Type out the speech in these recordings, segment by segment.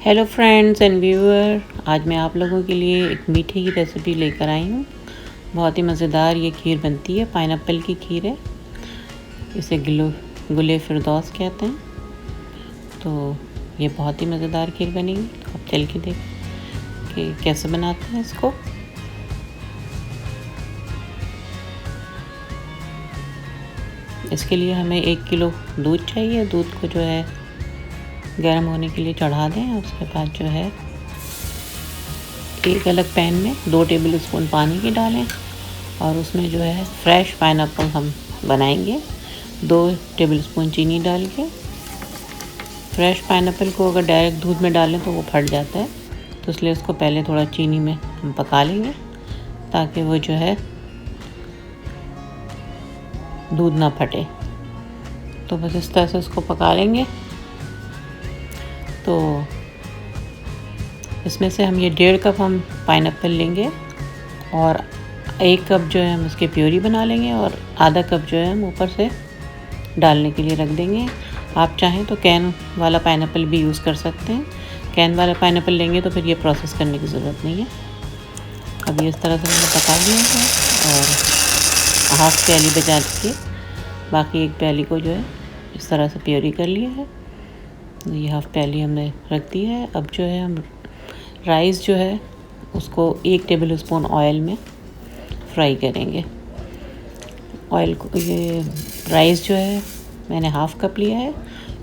Hello friends and viewer, आज मैं आप लोगों के लिए एक मीठे की रेसिपी लेकर आई हूँ। बहुत ही मज़ेदार ये खीर बनती है। पाइनएप्पल की खीर है, इसे गुले फिरदौस कहते हैं। तो ये बहुत ही मज़ेदार खीर बनेगी। आप चल के देख कि कैसे बनाते हैं इसको। इसके लिए हमें 1 किलो दूध चाहिए। दूध को जो है गर्म होने के लिए चढ़ा दें। उसके बाद जो है एक अलग पैन में 2 टेबल स्पून पानी की डालें और उसमें जो है फ्रेश पाइनएप्पल हम बनाएंगे। 2 टेबल स्पून चीनी डाल के। फ्रेश पाइनएप्पल को अगर डायरेक्ट दूध में डालें तो वो फट जाता है, तो इसलिए उसको पहले थोड़ा चीनी में हम पका लेंगे ताकि वो जो है दूध ना फटे। तो बस इस तरह से उसको पका लेंगे। तो इसमें से हम ये 1.5 कप हम पाइनएप्पल लेंगे और 1 कप जो है हम उसकी प्योरी बना लेंगे और आधा कप जो है हम ऊपर से डालने के लिए रख देंगे। आप चाहें तो कैन वाला पाइनएप्पल भी यूज़ कर सकते हैं। कैन वाला पाइनएप्पल लेंगे तो फिर ये प्रोसेस करने की ज़रूरत नहीं है। अब ये इस तरह से मैंने पका लिया है और हाफ प्याली बचा के बाकी 1 प्याली को जो है इस तरह से प्योरी कर लिया है। ये हाफ प्याली हमने रख दी है। अब जो है हम राइस जो है उसको 1 टेबल स्पून ऑयल में फ्राई करेंगे। ऑयल को ये राइस जो है मैंने हाफ कप लिया है,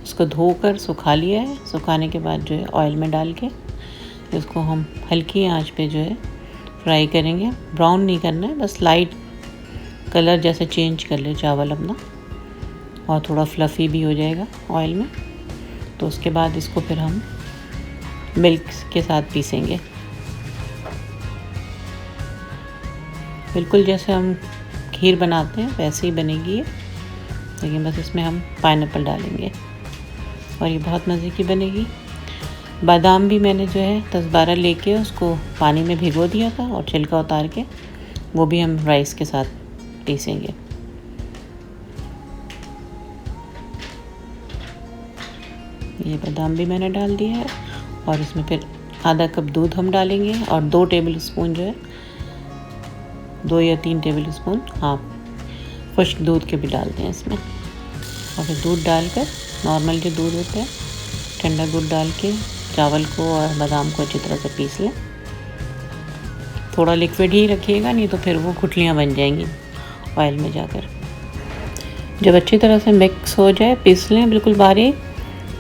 उसको धोकर सुखा लिया है। सुखाने के बाद जो है ऑयल में डाल के इसको हम हल्की आंच पे जो है फ्राई करेंगे। ब्राउन नहीं करना है, बस लाइट कलर जैसे चेंज कर ले चावल अपना और थोड़ा फ्लफ़ी भी हो जाएगा ऑयल में। तो उसके बाद इसको फिर हम मिल्क के साथ पीसेंगे। बिल्कुल जैसे हम खीर बनाते हैं वैसे ही बनेगी ये, लेकिन बस इसमें हम पाइनएप्पल डालेंगे और ये बहुत मज़े की बनेगी। बादाम भी मैंने जो है 10-12 लेके उसको पानी में भिगो दिया था और छिलका उतार के वो भी हम राइस के साथ पीसेंगे। ये बादाम भी मैंने डाल दिया है और इसमें फिर आधा कप दूध हम डालेंगे और 2 टेबल स्पून जो है 2 या 3 टेबल स्पून खुश्क दूध के भी डालते हैं इसमें। और फिर दूध डालकर नॉर्मल जो दूध होता है ठंडा दूध डाल के चावल को और बादाम को अच्छी तरह से पीस लें। थोड़ा लिक्विड ही रखिएगा, नहीं तो फिर वो गुठलियाँ बन जाएंगी ऑयल में जाकर। जब अच्छी तरह से मिक्स हो जाए, पीस लें बिल्कुल बारीक,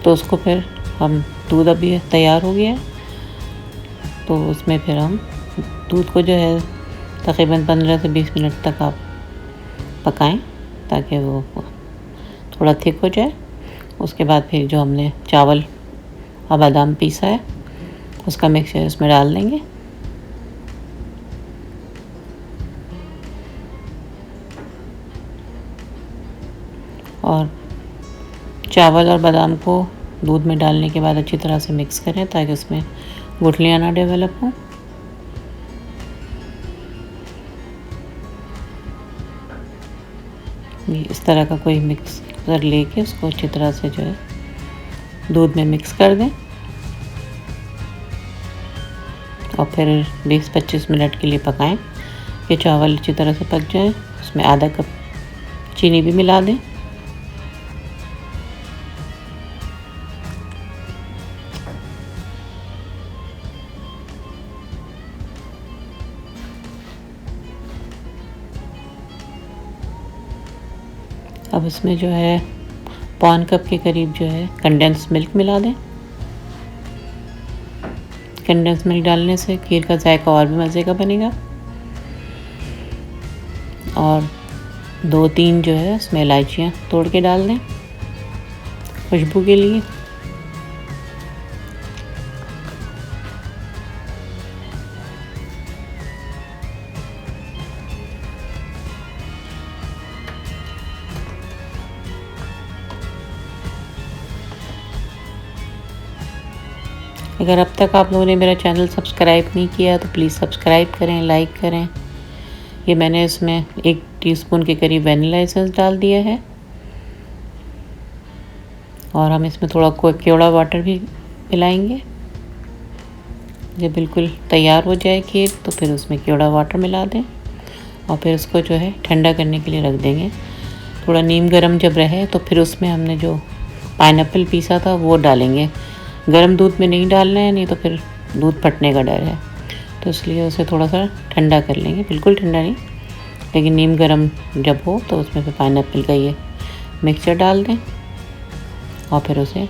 तो उसको फिर हम दूध अभी तैयार हो गया है तो उसमें फिर हम दूध को जो है तकरीबन 15 से 20 मिनट तक आप पकाएं ताकि वो थोड़ा थिक हो जाए। उसके बाद फिर जो हमने चावल और बादाम पीसा है उसका मिक्सचर इसमें डाल देंगे। और चावल और बादाम को दूध में डालने के बाद अच्छी तरह से मिक्स करें ताकि उसमें गुठलियाँ ना डेवलप हों। इस तरह का कोई मिक्सर लेके उसको अच्छी तरह से जो है दूध में मिक्स कर दें और फिर 20-25 मिनट के लिए पकाएं कि चावल अच्छी तरह से पक जाए। उसमें आधा कप चीनी भी मिला दें। अब इसमें जो है 1 कप के करीब जो है कंडेंस मिल्क मिला दें। कंडेंस मिल्क डालने से खीर का जायका और भी मज़े का बनेगा। और 2-3 जो है इसमें इलायचियाँ तोड़ के डाल दें खुशबू के लिए। अगर अब तक आप लोगों ने मेरा चैनल सब्सक्राइब नहीं किया तो प्लीज़ सब्सक्राइब करें, लाइक करें। ये मैंने इसमें 1 टीस्पून के करीब वनीला एसेंस डाल दिया है और हम इसमें थोड़ा केवड़ा वाटर भी मिलाएंगे। जब बिल्कुल तैयार हो जाए खीर तो फिर उसमें केवड़ा वाटर मिला दें और फिर उसको जो है ठंडा करने के लिए रख देंगे। थोड़ा नीम गर्म जब रहे तो फिर उसमें हमने जो पाइनएप्पल पीसा था वो डालेंगे। गर्म दूध में नहीं डालना है, नहीं तो फिर दूध फटने का डर है, तो इसलिए उसे थोड़ा सा ठंडा कर लेंगे, बिल्कुल ठंडा नहीं, लेकिन नीम गर्म जब हो तो उसमें फिर पाइनएप्पल का ये मिक्सचर डाल दें और फिर उसे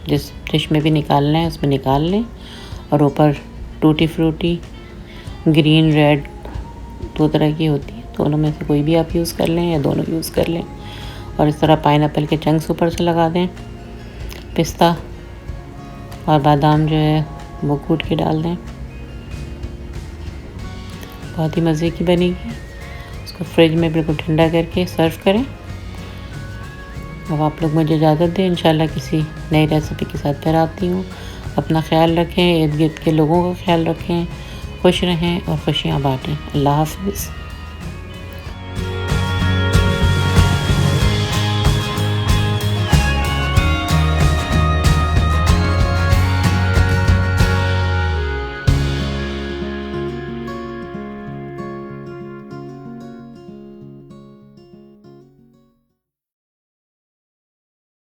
जिस डिश में भी निकालना है उसमें निकाल लें। और ऊपर टूटी फ्रूटी ग्रीन रेड 2 तरह की होती है, दोनों में से कोई भी आप यूज़ कर लें या दोनों यूज़ कर लें। और इस तरह पाइनएप्पल के चंक्स ऊपर से लगा दें। पिस्ता और बादाम जो है वो कूट के डाल दें। बहुत ही मज़े की बनेगी। उसको फ्रिज में बिल्कुल ठंडा करके सर्व करें। अब आप लोग मुझे इजाज़त दें, इंशाल्लाह किसी नई रेसिपी के साथ फिर आती हूँ। अपना ख्याल रखें, इर्द गिर्द के लोगों का ख्याल रखें, खुश रहें और खुशियाँ बाँटें। अल्लाह हाफ़िज़।